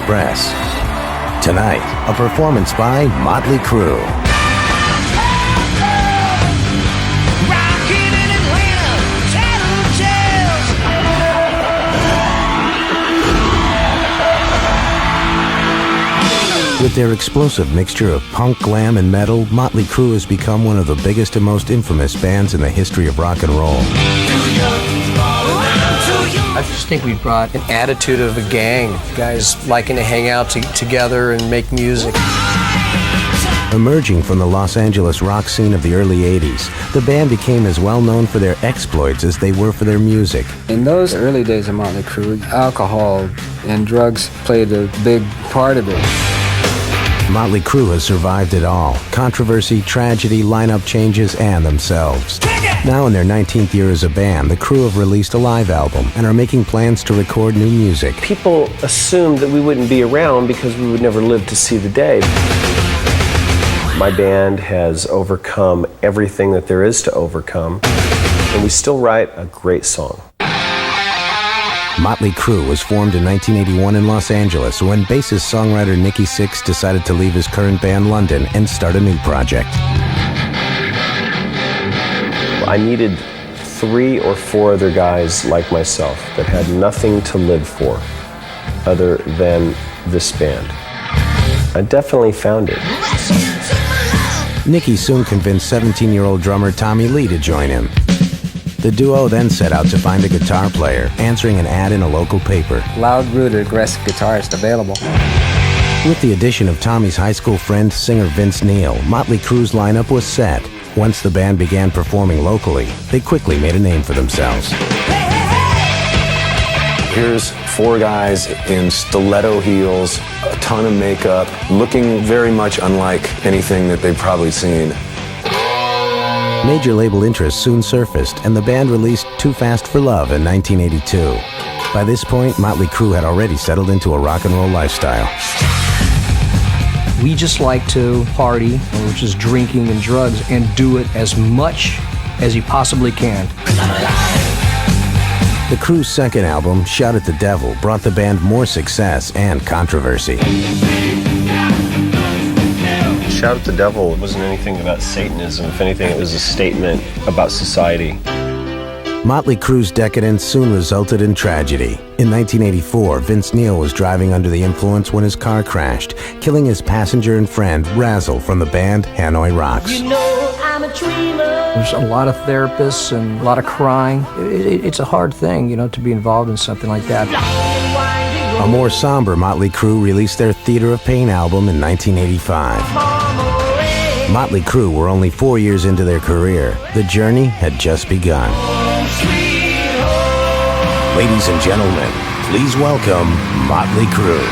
express. Tonight, a performance by Motley Crue. With their explosive mixture of punk, glam, and metal, Motley Crue has become one of the biggest and most infamous bands in the history of rock and roll. I just think we brought an attitude of a gang, guys liking to hang out together and make music. Emerging from the Los Angeles rock scene of the early 80s, the band became as well known for their exploits as they were for their music. In those early days of Motley Crue, alcohol and drugs played a big part of it. Motley Crue has survived it all. Controversy, tragedy, lineup changes, and themselves. Now in their 19th year as a band, the Crue have released a live album and are making plans to record new music. People assumed that we wouldn't be around because we would never live to see the day. My band has overcome everything that there is to overcome, and we still write a great song. Motley Crue was formed in 1981 in Los Angeles when bassist-songwriter Nicky Sixx decided to leave his current band London and start a new project. I needed 3 or 4 other guys like myself that had nothing to live for other than this band. I definitely found it. Nicky soon convinced 17-year-old drummer Tommy Lee to join him. The duo then set out to find a guitar player, answering an ad in a local paper. Loud-rooted, aggressive guitarist available. With the addition of Tommy's high school friend, singer Vince Neil, Motley Crue's lineup was set. Once the band began performing locally, they quickly made a name for themselves. Here's 4 guys in stiletto heels, a ton of makeup, looking very much unlike anything that they've probably seen. Major label interest soon surfaced, and the band released Too Fast for Love in 1982. By this point, Motley Crue had already settled into a rock and roll lifestyle. We just like to party, which is drinking and drugs, and do it as much as you possibly can. The Crue's second album, Shout at the Devil, brought the band more success and controversy. Shout at the Devil wasn't anything about Satanism. If anything, it was a statement about society. Motley Crue's decadence soon resulted in tragedy. In 1984, Vince Neil was driving under the influence when his car crashed, killing his passenger and friend, Razzle, from the band Hanoi Rocks. You know I'm a dreamer. There's a lot of therapists and a lot of crying. It's a hard thing, to be involved in something like that. A more somber Motley Crue released their Theater of Pain album in 1985. Motley Crue were only 4 years into their career. The journey had just begun. Ladies and gentlemen, please welcome Motley Crue.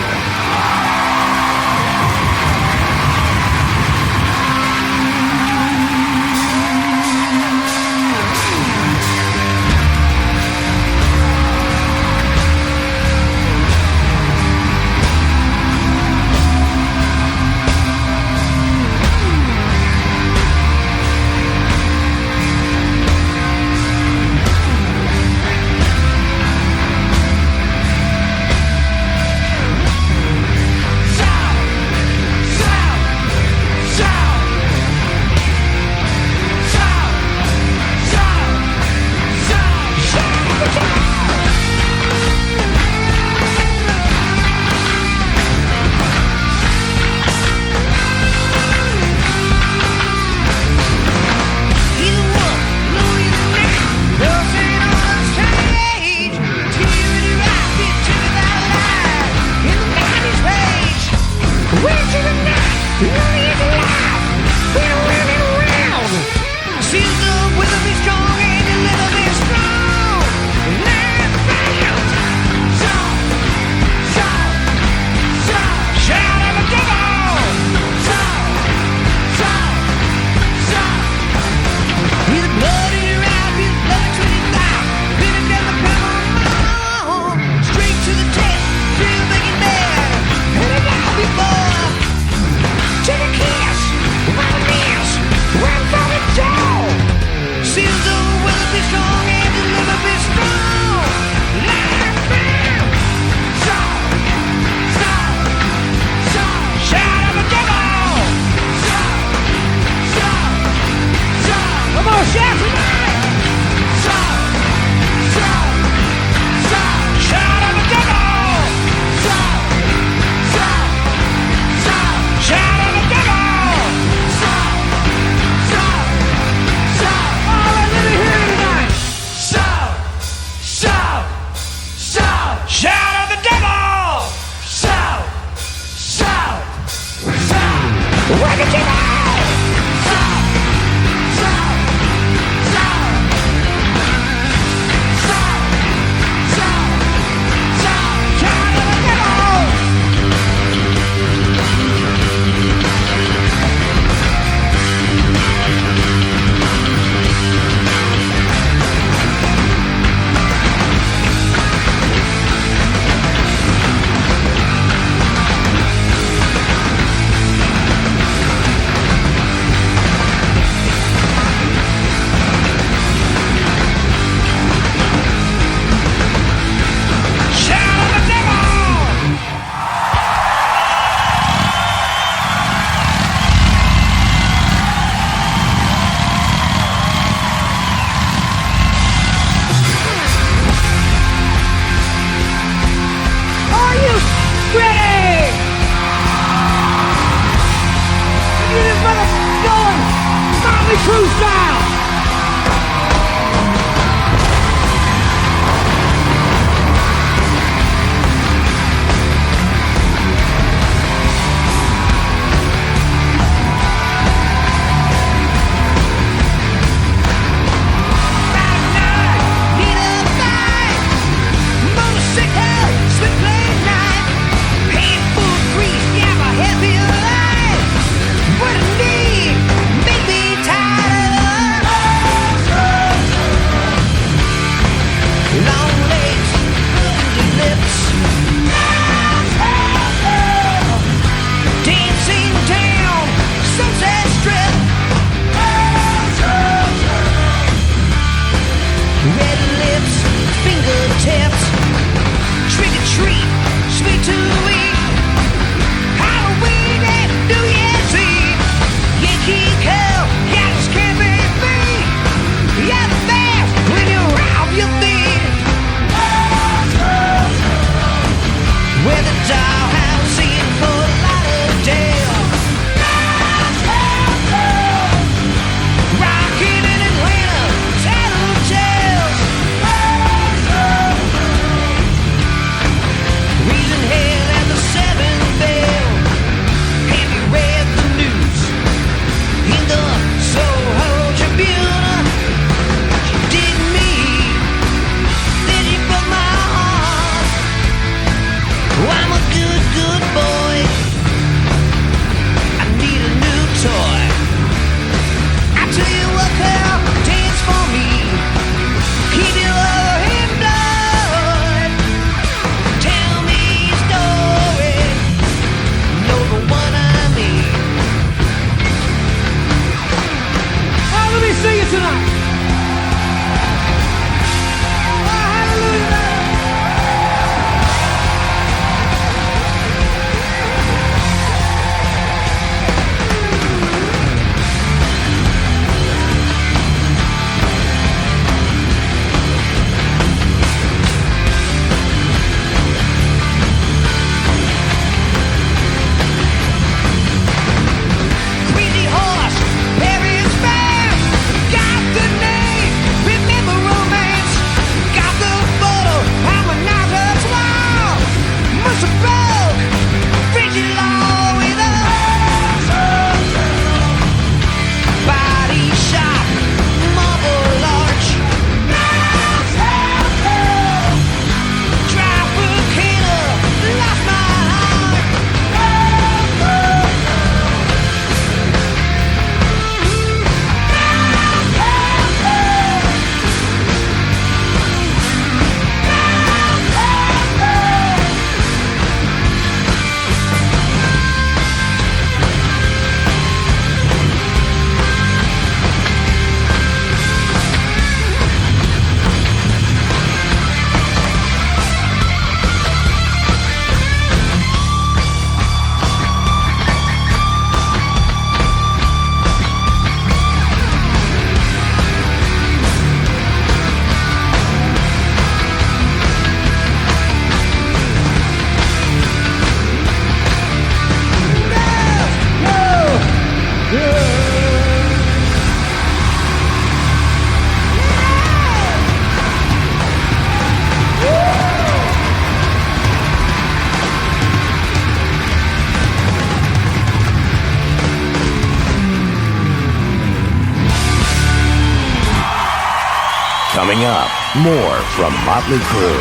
Coming up, more from Motley Crue.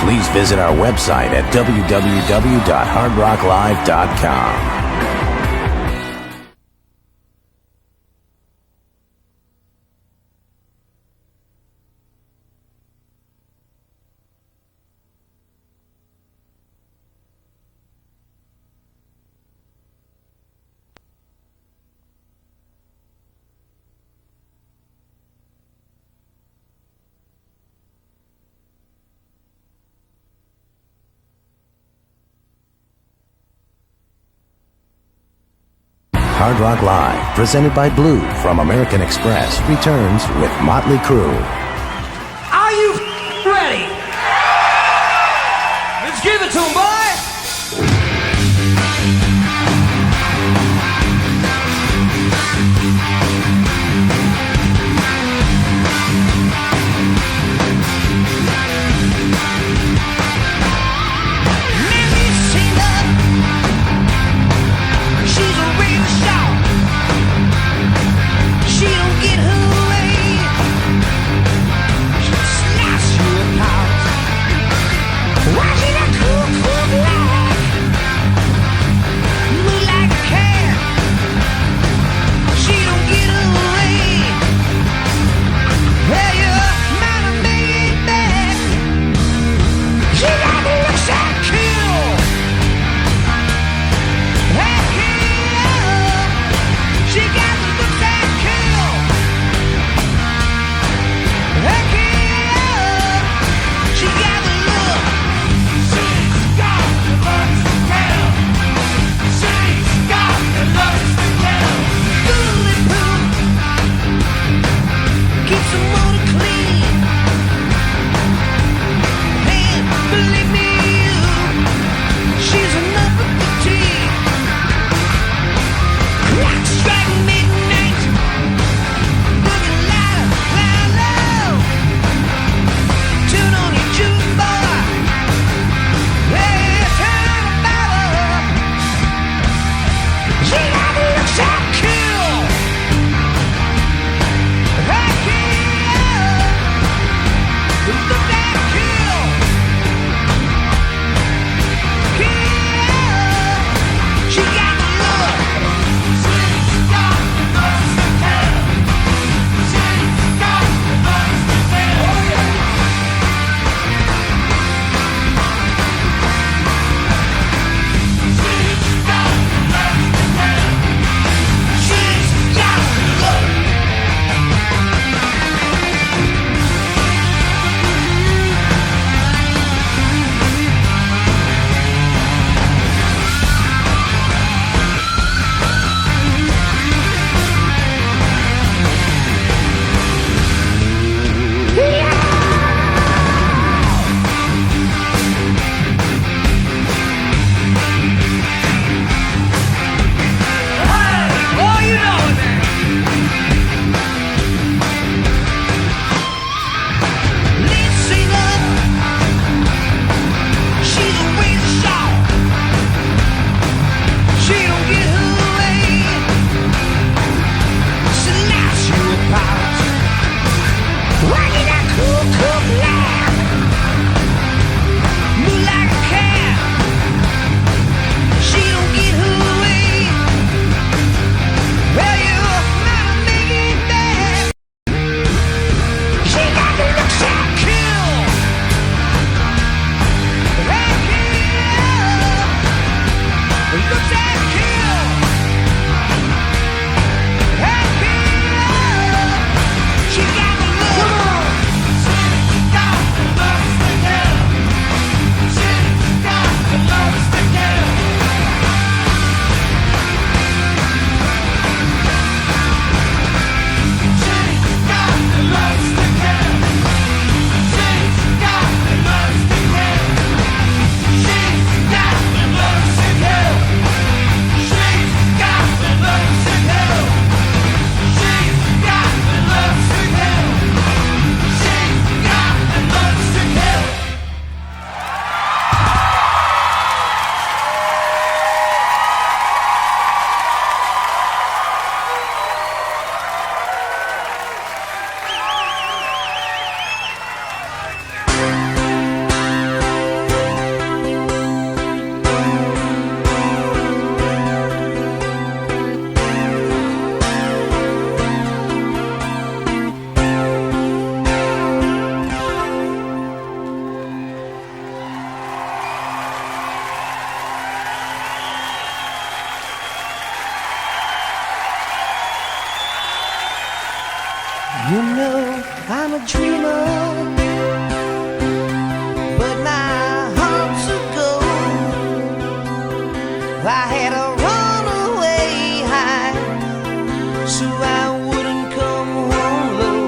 Please visit our website at www.hardrocklive.com. Hard Rock Live, presented by Blue from American Express, returns with Motley Crue. Are you ready? Let's give it to 'em, boy! You know I'm a dreamer, but my heart's a gold. I had a runaway high, so I wouldn't come home low.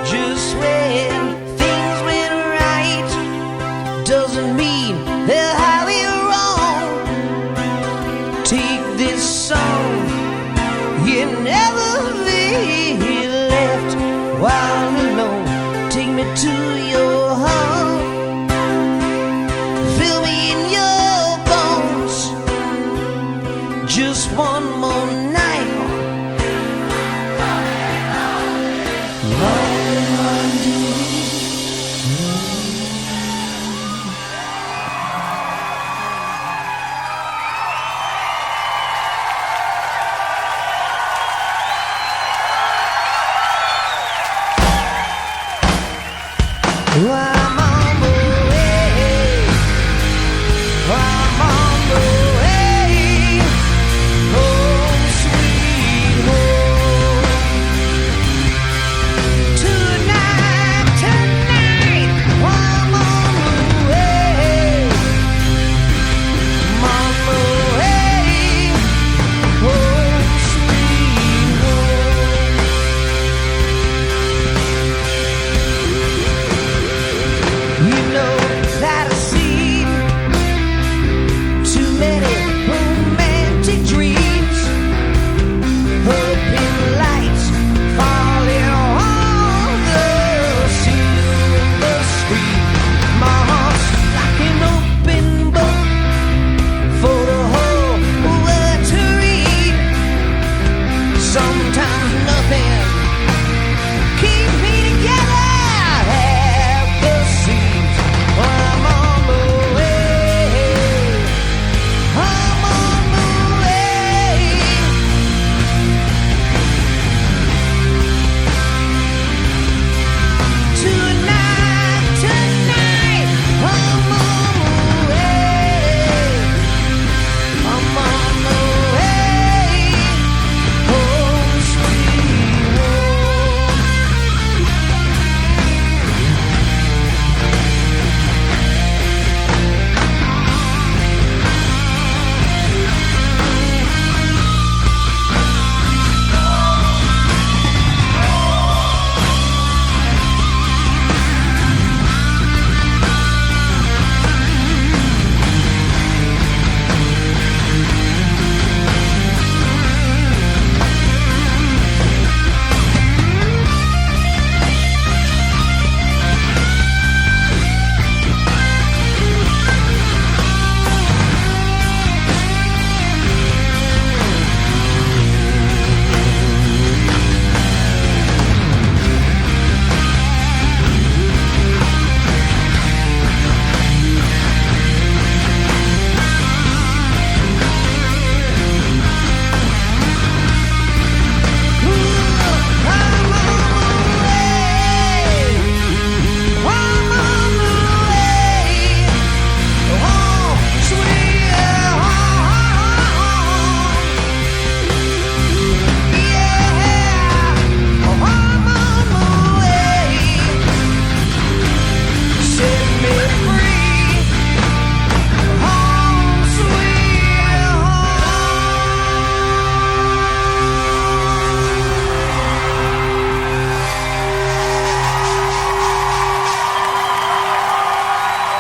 Just when things went right doesn't mean they're highly wrong. Take this song, you never be left while alone. Take me to your heart, fill me in your bones. Just one more night. I'm on the way. I'm on the way. Home, sweet home. Tonight, tonight, I'm on the way. I'm on the way. Home, sweet home. You know that I've seen too many romantic dreams. Up in lights, falling on the silver screen. My heart's like an open book for the whole world to read. Sometimes nothing keeps me together. Half the seams. I'm on the way. I'm on the way. Tonight, tonight, I'm on the way. I'm on the way. Home, sweet home.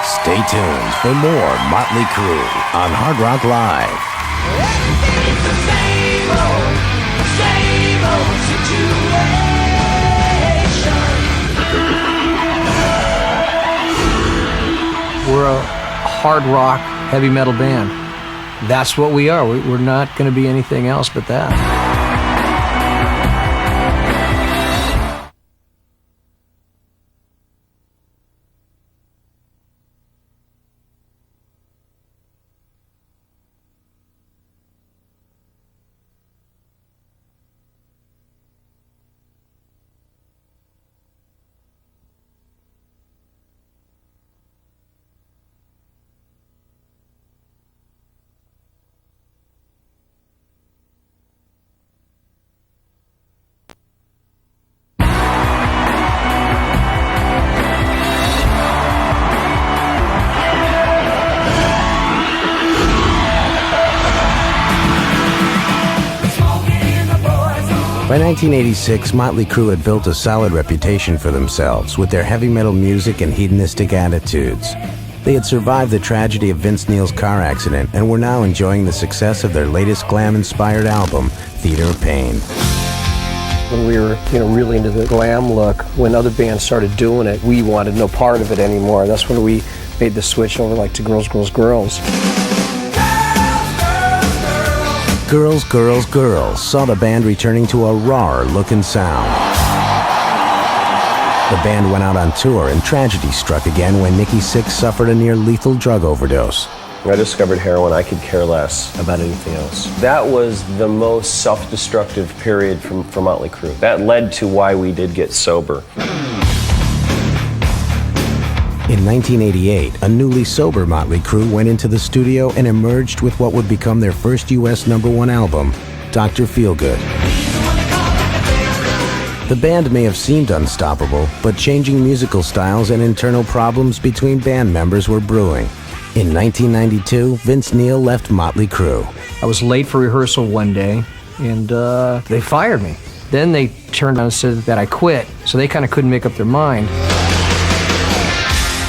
Stay tuned for more Motley Crue on Hard Rock Live. Everything's the same old situation. We're a hard rock, heavy metal band. That's what we are. We're not going to be anything else but that. By 1986, Motley Crue had built a solid reputation for themselves with their heavy metal music and hedonistic attitudes. They had survived the tragedy of Vince Neil's car accident and were now enjoying the success of their latest glam-inspired album, Theater of Pain. When we were, really into the glam look, when other bands started doing it, we wanted no part of it anymore. That's when we made the switch over to Girls, Girls, Girls. Girls, Girls, Girls saw the band returning to a rawer look and sound. The band went out on tour and tragedy struck again when Nikki Sixx suffered a near-lethal drug overdose. When I discovered heroin, I could care less about anything else. That was the most self-destructive period for Motley Crue. That led to why we did get sober. In 1988, a newly sober Motley Crue went into the studio and emerged with what would become their first U.S. #1 album, Dr. Feelgood. The band may have seemed unstoppable, but changing musical styles and internal problems between band members were brewing. In 1992, Vince Neil left Motley Crue. I was late for rehearsal one day, and they fired me. Then they turned around and said that I quit, so they kind of couldn't make up their mind.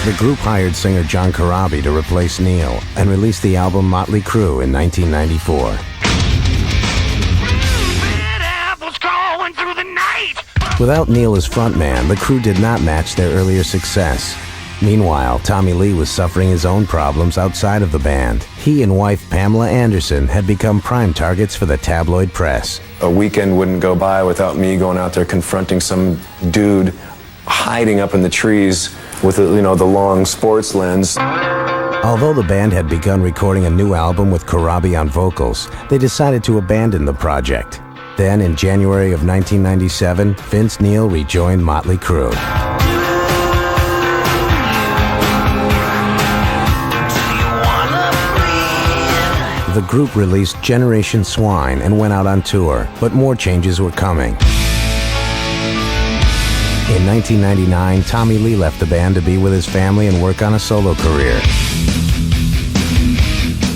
The group hired singer John Corabi to replace Neil and released the album Motley Crue in 1994. Without Neil as frontman, the Crue did not match their earlier success. Meanwhile, Tommy Lee was suffering his own problems outside of the band. He and wife Pamela Anderson had become prime targets for the tabloid press. A weekend wouldn't go by without me going out there confronting some dude hiding up in the trees with the long sports lens. Although the band had begun recording a new album with Corabi on vocals, they decided to abandon the project. Then, in January of 1997, Vince Neil rejoined Motley Crue. The group released Generation Swine and went out on tour, but more changes were coming. In 1999, Tommy Lee left the band to be with his family and work on a solo career.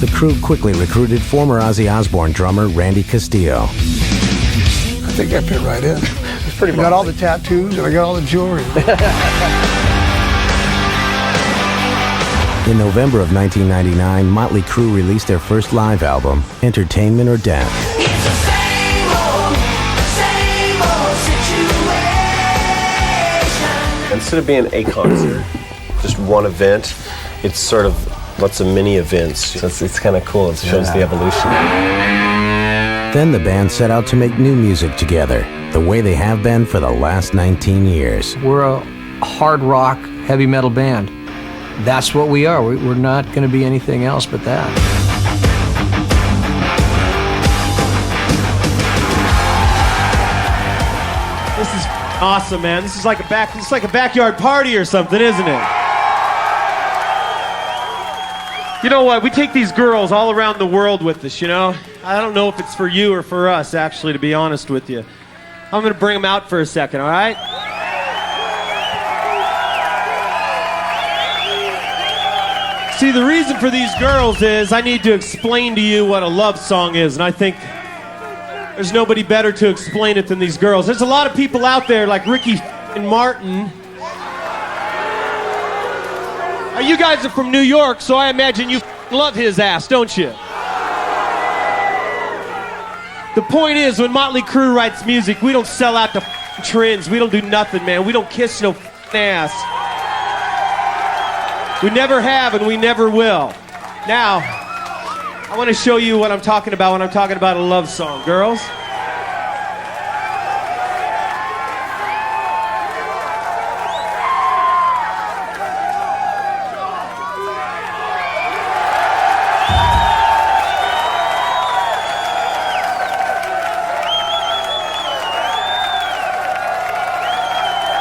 The Crue quickly recruited former Ozzy Osbourne drummer Randy Castillo. I think I fit right in. It's pretty I got all the tattoos and I got all the jewelry. In November of 1999, Motley Crue released their first live album, Entertainment or Death. It's the same old situation. Instead of being a concert, just one event, it's sort of lots of mini events. So it's kind of cool. It shows the evolution. Then the band set out to make new music together, the way they have been for the last 19 years. We're a hard rock, heavy metal band. That's what we are. We're not going to be anything else but that. This is awesome, man. This is like a backyard party or something, isn't it? You know what? We take these girls all around the world with us, I don't know if it's for you or for us, actually, to be honest with you. I'm going to bring them out for a second, all right? See, the reason for these girls is I need to explain to you what a love song is, and I think there's nobody better to explain it than these girls. There's a lot of people out there like Ricky and Martin. You guys are from New York, so I imagine you love his ass, don't you? The point is, when Motley Crue writes music, we don't sell out to trends. We don't do nothing, man. We don't kiss no ass. We never have and we never will. Now, I want to show you what I'm talking about when I'm talking about a love song. Girls?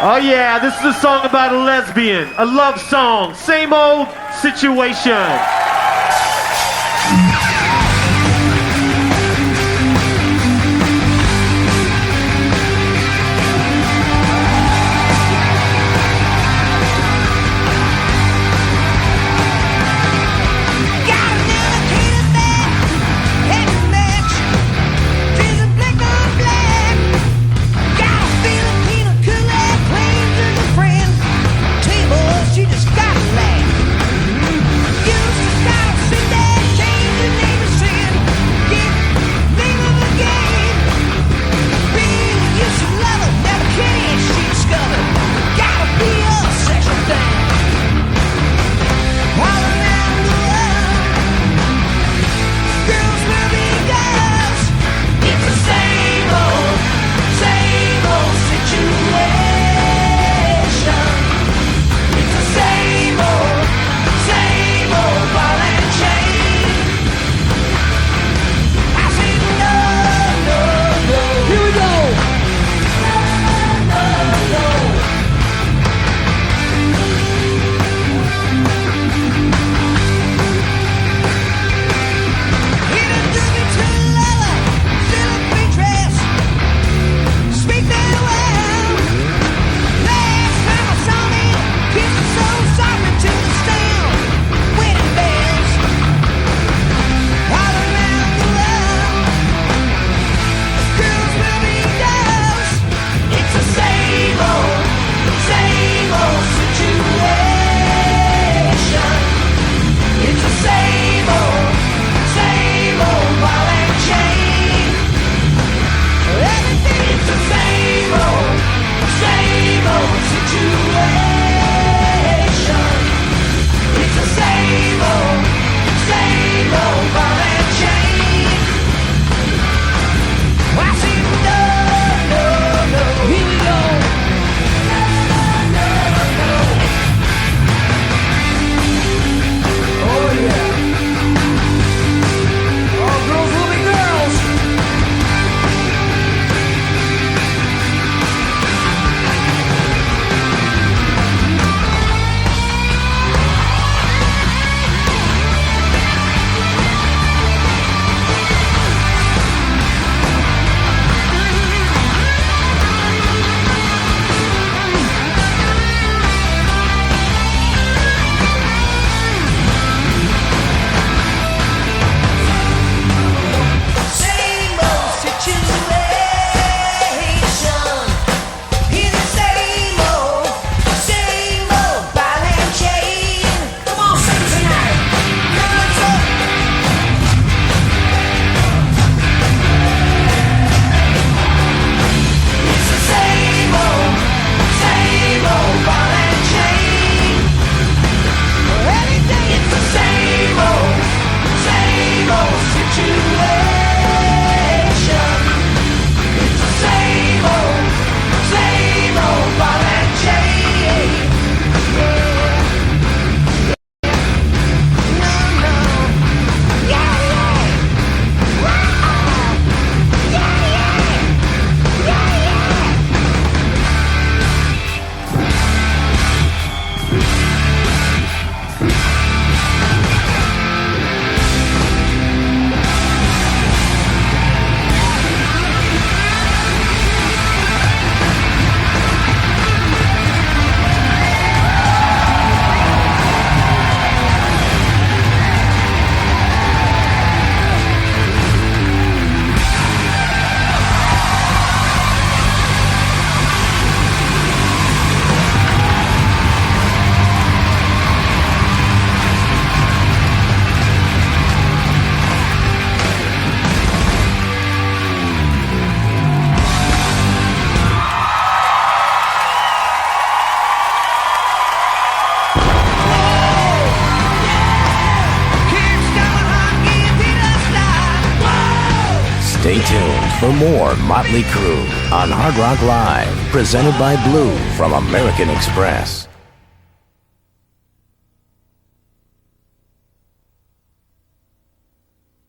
Oh yeah, this is a song about a lesbian, a love song, same old situation. Stay tuned for more Motley Crue on Hard Rock Live, presented by Blue from American Express.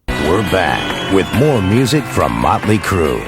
We're back with more music from Motley Crue.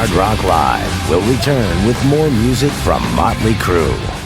Hard Rock Live will return with more music from Motley Crue.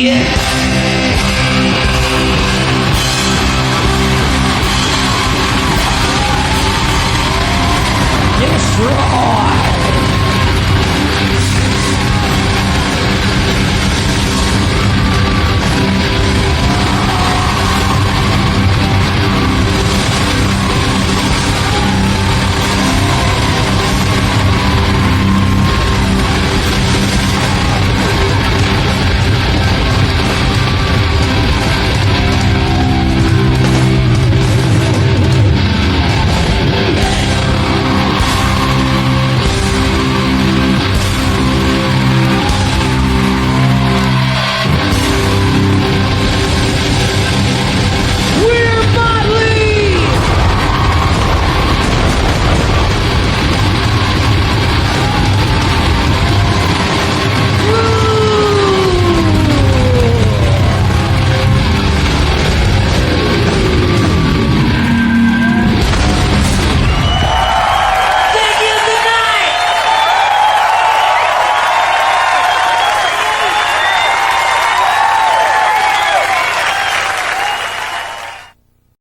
Yeah.